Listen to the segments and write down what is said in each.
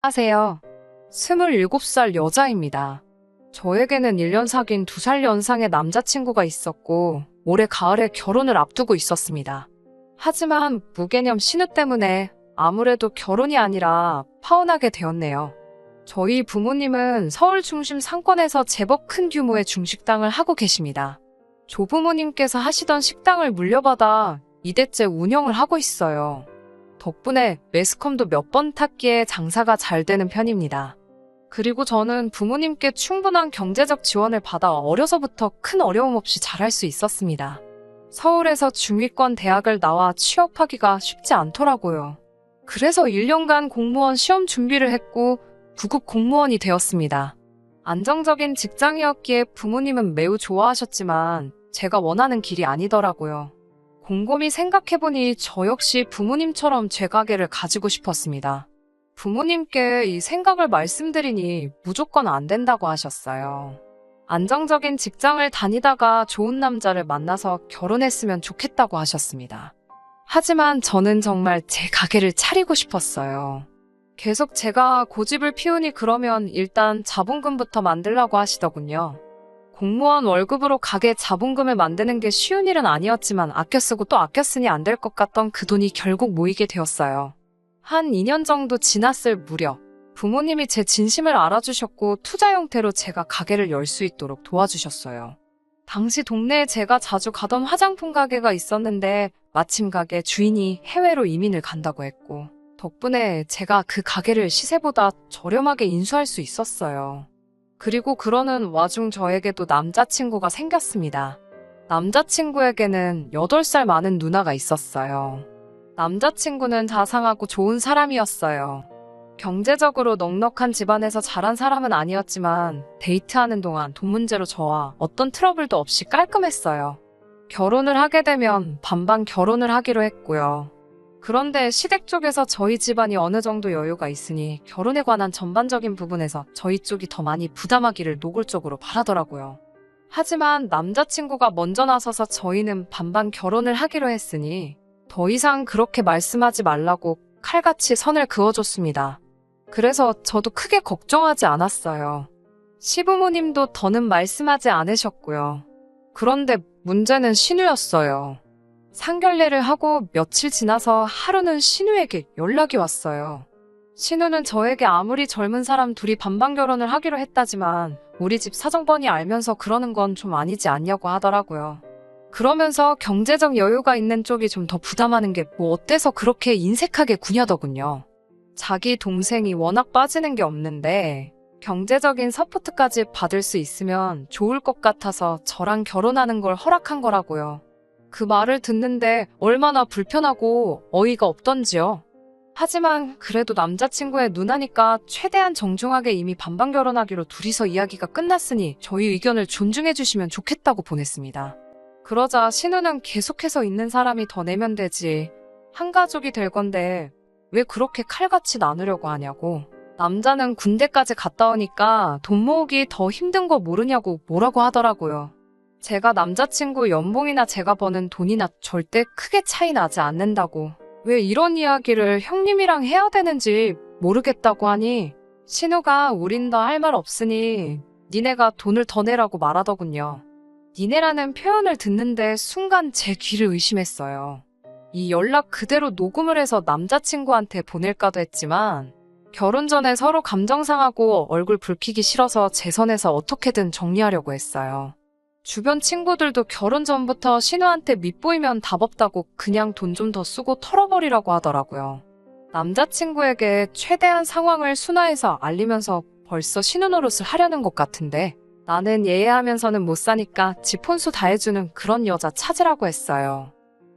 하세요. 27살 여자입니다. 저에게는 1년 사귄 2살 연상의 남자친구가 있었고 올해 가을에 결혼을 앞두고 있었습니다. 하지만 무개념 신우 때문에 아무래도 결혼이 아니라 파혼하게 되었네요. 저희 부모님은 서울 중심 상권에서 제법 큰 규모의 중식당을 하고 계십니다. 조부모님께서 하시던 식당을 물려받아 2대째 운영을 하고 있어요. 덕분에 매스컴도 몇 번 탔기에 장사가 잘 되는 편입니다. 그리고 저는 부모님께 충분한 경제적 지원을 받아 어려서부터 큰 어려움 없이 잘할 수 있었습니다. 서울에서 중위권 대학을 나와 취업하기가 쉽지 않더라고요. 그래서 1년간 공무원 시험 준비를 했고 9급 공무원이 되었습니다. 안정적인 직장이었기에 부모님은 매우 좋아하셨지만 제가 원하는 길이 아니더라고요. 곰곰이 생각해보니 저 역시 부모님처럼 제 가게를 가지고 싶었습니다. 부모님께 이 생각을 말씀드리니 무조건 안 된다고 하셨어요. 안정적인 직장을 다니다가 좋은 남자를 만나서 결혼했으면 좋겠다고 하셨습니다. 하지만 저는 정말 제 가게를 차리고 싶었어요. 계속 제가 고집을 피우니 그러면 일단 자본금부터 만들라고 하시더군요. 공무원 월급으로 가게 자본금을 만드는 게 쉬운 일은 아니었지만 아껴 쓰고 또 아껴 쓰니 안 될 것 같던 그 돈이 결국 모이게 되었어요. 한 2년 정도 지났을 무렵 부모님이 제 진심을 알아주셨고 투자 형태로 제가 가게를 열 수 있도록 도와주셨어요. 당시 동네에 제가 자주 가던 화장품 가게가 있었는데 마침 가게 주인이 해외로 이민을 간다고 했고 덕분에 제가 그 가게를 시세보다 저렴하게 인수할 수 있었어요. 그리고 그러는 와중 저에게도 남자친구가 생겼습니다. 남자친구에게는 8살 많은 누나가 있었어요. 남자친구는 자상하고 좋은 사람이었어요. 경제적으로 넉넉한 집안에서 자란 사람은 아니었지만 데이트하는 동안 돈 문제로 저와 어떤 트러블도 없이 깔끔했어요. 결혼을 하게 되면 반반 결혼을 하기로 했고요. 그런데 시댁 쪽에서 저희 집안이 어느 정도 여유가 있으니 결혼에 관한 전반적인 부분에서 저희 쪽이 더 많이 부담하기를 노골적으로 바라더라고요. 하지만 남자친구가 먼저 나서서 저희는 반반 결혼을 하기로 했으니 더 이상 그렇게 말씀하지 말라고 칼같이 선을 그어줬습니다. 그래서 저도 크게 걱정하지 않았어요. 시부모님도 더는 말씀하지 않으셨고요. 그런데 문제는 신우였어요. 상견례를 하고 며칠 지나서 하루는 신우에게 연락이 왔어요. 신우는 저에게 아무리 젊은 사람 둘이 반반 결혼을 하기로 했다지만 우리 집 사정 뻔히 알면서 그러는 건 좀 아니지 않냐고 하더라고요. 그러면서 경제적 여유가 있는 쪽이 좀 더 부담하는 게 뭐 어때서 그렇게 인색하게 구냐더군요. 자기 동생이 워낙 빠지는 게 없는데 경제적인 서포트까지 받을 수 있으면 좋을 것 같아서 저랑 결혼하는 걸 허락한 거라고요. 그 말을 듣는데 얼마나 불편하고 어이가 없던지요. 하지만 그래도 남자친구의 누나니까 최대한 정중하게 이미 반반 결혼하기로 둘이서 이야기가 끝났으니 저희 의견을 존중해 주시면 좋겠다고 보냈습니다. 그러자 신우는 계속해서 있는 사람이 더 내면 되지. 한 가족이 될 건데 왜 그렇게 칼같이 나누려고 하냐고. 남자는 군대까지 갔다 오니까 돈 모으기 더 힘든 거 모르냐고 뭐라고 하더라고요. 제가 남자친구 연봉이나 제가 버는 돈이나 절대 크게 차이 나지 않는다고. 왜 이런 이야기를 형님이랑 해야 되는지 모르겠다고 하니 신우가 우린 더 할 말 없으니 니네가 돈을 더 내라고 말하더군요. 니네라는 표현을 듣는데 순간 제 귀를 의심했어요. 이 연락 그대로 녹음을 해서 남자친구한테 보낼까도 했지만 결혼 전에 서로 감정 상하고 얼굴 붉히기 싫어서 제 선에서 어떻게든 정리하려고 했어요. 주변 친구들도 결혼 전부터 신우한테 밉보이면 답 없다고 그냥 돈 좀 더 쓰고 털어버리라고 하더라고요. 남자친구에게 최대한 상황을 순화해서 알리면서 벌써 신우 노릇을 하려는 것 같은데 나는 예애하면서는 못 사니까 집 혼수 다 해주는 그런 여자 찾으라고 했어요.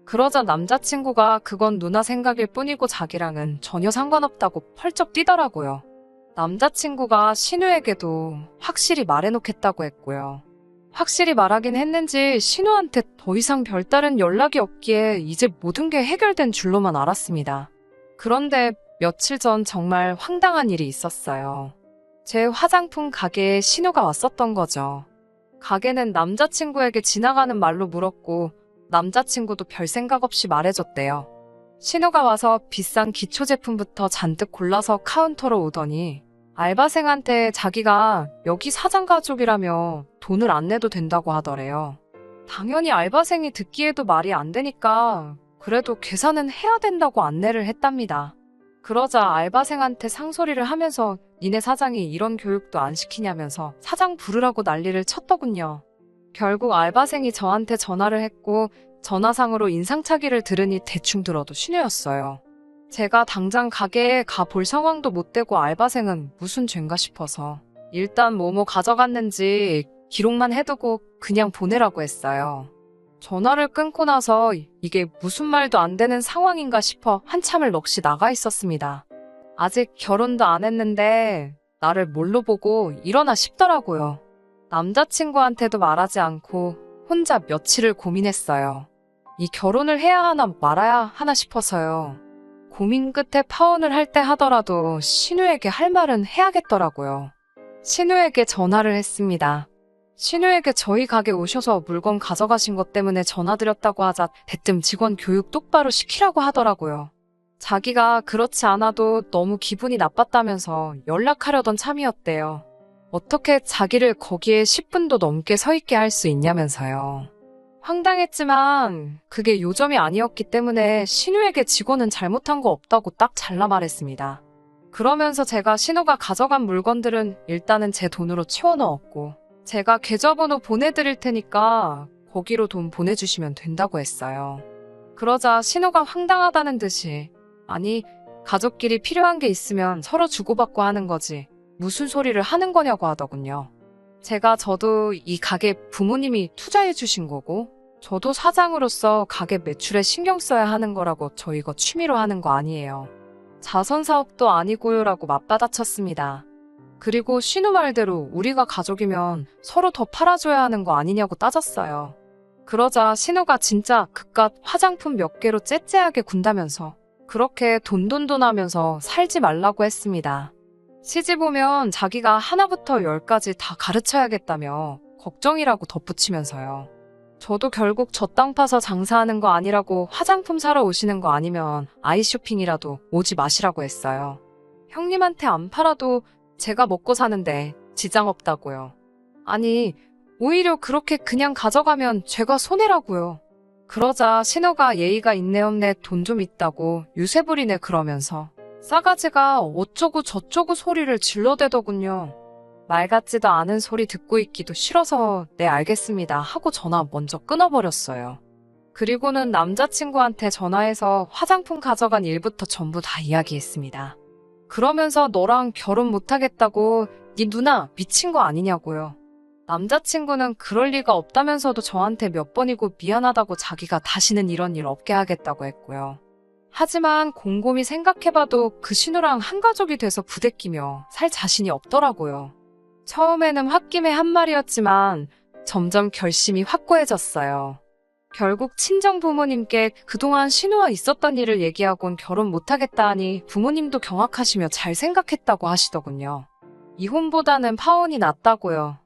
그러자 남자친구가 그건 누나 생각일 뿐이고 자기랑은 전혀 상관없다고 펄쩍 뛰더라고요. 남자친구가 신우에게도 확실히 말해놓겠다고 했고요. 확실히 말하긴 했는지 신우한테 더 이상 별다른 연락이 없기에 이제 모든 게 해결된 줄로만 알았습니다. 그런데 며칠 전 정말 황당한 일이 있었어요. 제 화장품 가게에 신우가 왔었던 거죠. 가게는 남자친구에게 지나가는 말로 물었고 남자친구도 별 생각 없이 말해줬대요. 신우가 와서 비싼 기초 제품부터 잔뜩 골라서 카운터로 오더니 알바생한테 자기가 여기 사장 가족이라며 돈을 안 내도 된다고 하더래요. 당연히 알바생이 듣기에도 말이 안 되니까 그래도 계산은 해야 된다고 안내를 했답니다. 그러자 알바생한테 상소리를 하면서 니네 사장이 이런 교육도 안 시키냐면서 사장 부르라고 난리를 쳤더군요. 결국 알바생이 저한테 전화를 했고 전화상으로 인상착의를 들으니 대충 들어도 신우였어요. 제가 당장 가게에 가볼 상황도 못 되고 알바생은 무슨 죄인가 싶어서 일단 뭐뭐 가져갔는지 기록만 해두고 그냥 보내라고 했어요. 전화를 끊고 나서 이게 무슨 말도 안 되는 상황인가 싶어 한참을 넋이 나가 있었습니다. 아직 결혼도 안 했는데 나를 뭘로 보고 이러나 싶더라고요. 남자친구한테도 말하지 않고 혼자 며칠을 고민했어요. 이 결혼을 해야 하나 말아야 하나 싶어서요. 고민 끝에 파혼을 할 때 하더라도 신우에게 할 말은 해야겠더라고요. 신우에게 전화를 했습니다. 신우에게 저희 가게 오셔서 물건 가져가신 것 때문에 전화드렸다고 하자 대뜸 직원 교육 똑바로 시키라고 하더라고요. 자기가 그렇지 않아도 너무 기분이 나빴다면서 연락하려던 참이었대요. 어떻게 자기를 거기에 10분도 넘게 서 있게 할 수 있냐면서요. 황당했지만 그게 요점이 아니었기 때문에 신우에게 직원은 잘못한 거 없다고 딱 잘라 말했습니다. 그러면서 제가 신우가 가져간 물건들은 일단은 제 돈으로 채워 넣었고 제가 계좌번호 보내드릴 테니까 거기로 돈 보내주시면 된다고 했어요. 그러자 신우가 황당하다는 듯이 아니 가족끼리 필요한 게 있으면 서로 주고받고 하는 거지 무슨 소리를 하는 거냐고 하더군요. 저도 이 가게 부모님이 투자해 주신 거고 저도 사장으로서 가게 매출에 신경 써야 하는 거라고 저 이거 취미로 하는 거 아니에요. 자선사업도 아니고요라고 맞받아쳤습니다. 그리고 신우 말대로 우리가 가족이면 서로 더 팔아줘야 하는 거 아니냐고 따졌어요. 그러자 신우가 진짜 그깟 화장품 몇 개로 째째하게 군다면서 그렇게 돈돈돈 하면서 살지 말라고 했습니다. 시집 오면 자기가 하나부터 열까지 다 가르쳐야겠다며 걱정이라고 덧붙이면서요. 저도 결국 저 땅 파서 장사하는 거 아니라고 화장품 사러 오시는 거 아니면 아이 쇼핑이라도 오지 마시라고 했어요. 형님한테 안 팔아도 제가 먹고 사는데 지장 없다고요. 아니 오히려 그렇게 그냥 가져가면 제가 손해라고요. 그러자 신우가 예의가 있네 없네 돈 좀 있다고 유세 부리네 그러면서 싸가지가 어쩌고 저쩌고 소리를 질러대더군요. 말 같지도 않은 소리 듣고 있기도 싫어서 네 알겠습니다 하고 전화 먼저 끊어버렸어요. 그리고는 남자친구한테 전화해서 화장품 가져간 일부터 전부 다 이야기했습니다. 그러면서 너랑 결혼 못하겠다고 네 누나 미친 거 아니냐고요. 남자친구는 그럴 리가 없다면서도 저한테 몇 번이고 미안하다고 자기가 다시는 이런 일 없게 하겠다고 했고요. 하지만 곰곰이 생각해봐도 그 신우랑 한 가족이 돼서 부대끼며 살 자신이 없더라고요. 처음에는 홧김에 한 말이었지만 점점 결심이 확고해졌어요. 결국 친정 부모님께 그동안 신우와 있었던 일을 얘기하곤 결혼 못하겠다 하니 부모님도 경악하시며 잘 생각했다고 하시더군요. 이혼보다는 파혼이 낫다고요.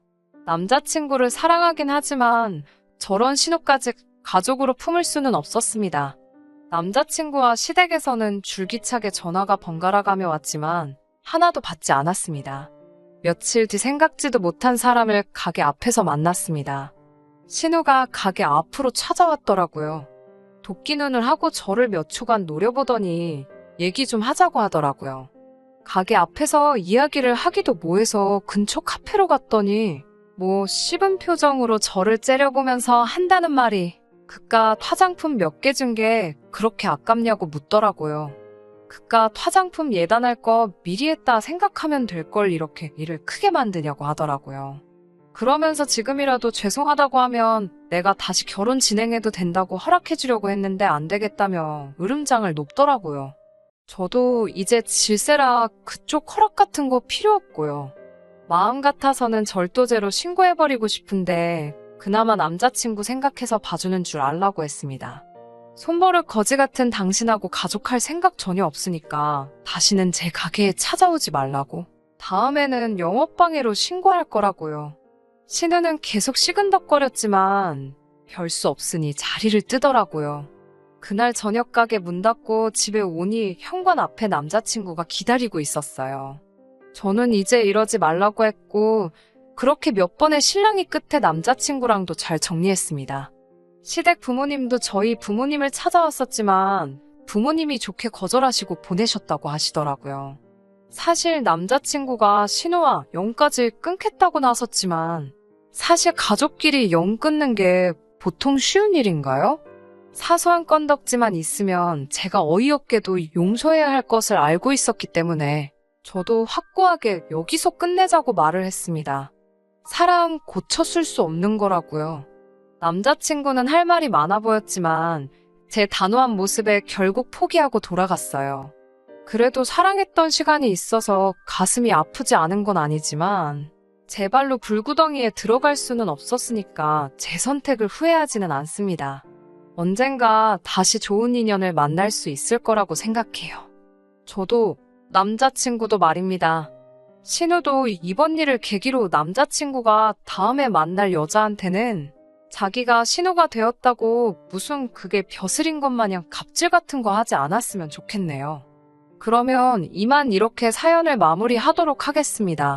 남자친구를 사랑하긴 하지만 저런 신우까지 가족으로 품을 수는 없었습니다. 남자친구와 시댁에서는 줄기차게 전화가 번갈아가며 왔지만 하나도 받지 않았습니다. 며칠 뒤 생각지도 못한 사람을 가게 앞에서 만났습니다. 신우가 가게 앞으로 찾아왔더라고요. 도끼 눈을 하고 저를 몇 초간 노려보더니 얘기 좀 하자고 하더라고요. 가게 앞에서 이야기를 하기도 뭐해서 근처 카페로 갔더니 씹은 표정으로 저를 째려보면서 한다는 말이 그깟 화장품 몇 개 준 게 그렇게 아깝냐고 묻더라고요. 그깟 화장품 예단할 거 미리 했다 생각하면 될 걸 이렇게 일을 크게 만드냐고 하더라고요. 그러면서 지금이라도 죄송하다고 하면 내가 다시 결혼 진행해도 된다고 허락해주려고 했는데 안 되겠다며 으름장을 놓더라고요. 저도 이제 질세라 그쪽 허락 같은 거 필요 없고요. 마음 같아서는 절도죄로 신고해버리고 싶은데 그나마 남자친구 생각해서 봐주는 줄 알라고 했습니다. 손버릇 거지 같은 당신하고 가족할 생각 전혀 없으니까 다시는 제 가게에 찾아오지 말라고. 다음에는 영업방해로 신고할 거라고요. 신우는 계속 시근덕거렸지만 별 수 없으니 자리를 뜨더라고요. 그날 저녁 가게 문 닫고 집에 오니 현관 앞에 남자친구가 기다리고 있었어요. 저는 이제 이러지 말라고 했고, 그렇게 몇 번의 실랑이 끝에 남자친구랑도 잘 정리했습니다. 시댁 부모님도 저희 부모님을 찾아왔었지만 부모님이 좋게 거절하시고 보내셨다고 하시더라고요. 사실 남자친구가 신호와 영까지 끊겠다고 나섰지만 사실 가족끼리 영 끊는 게 보통 쉬운 일인가요? 사소한 건덕지만 있으면 제가 어이없게도 용서해야 할 것을 알고 있었기 때문에 저도 확고하게 여기서 끝내자고 말을 했습니다. 사람 고쳐쓸 수 없는 거라고요. 남자친구는 할 말이 많아 보였지만 제 단호한 모습에 결국 포기하고 돌아갔어요. 그래도 사랑했던 시간이 있어서 가슴이 아프지 않은 건 아니지만 제 발로 불구덩이에 들어갈 수는 없었으니까 제 선택을 후회하지는 않습니다. 언젠가 다시 좋은 인연을 만날 수 있을 거라고 생각해요. 저도 남자친구도 말입니다. 신우도 이번 일을 계기로 남자친구가 다음에 만날 여자한테는 자기가 신우가 되었다고 무슨 그게 벼슬인 것 마냥 갑질 같은 거 하지 않았으면 좋겠네요. 그러면 이만 이렇게 사연을 마무리하도록 하겠습니다.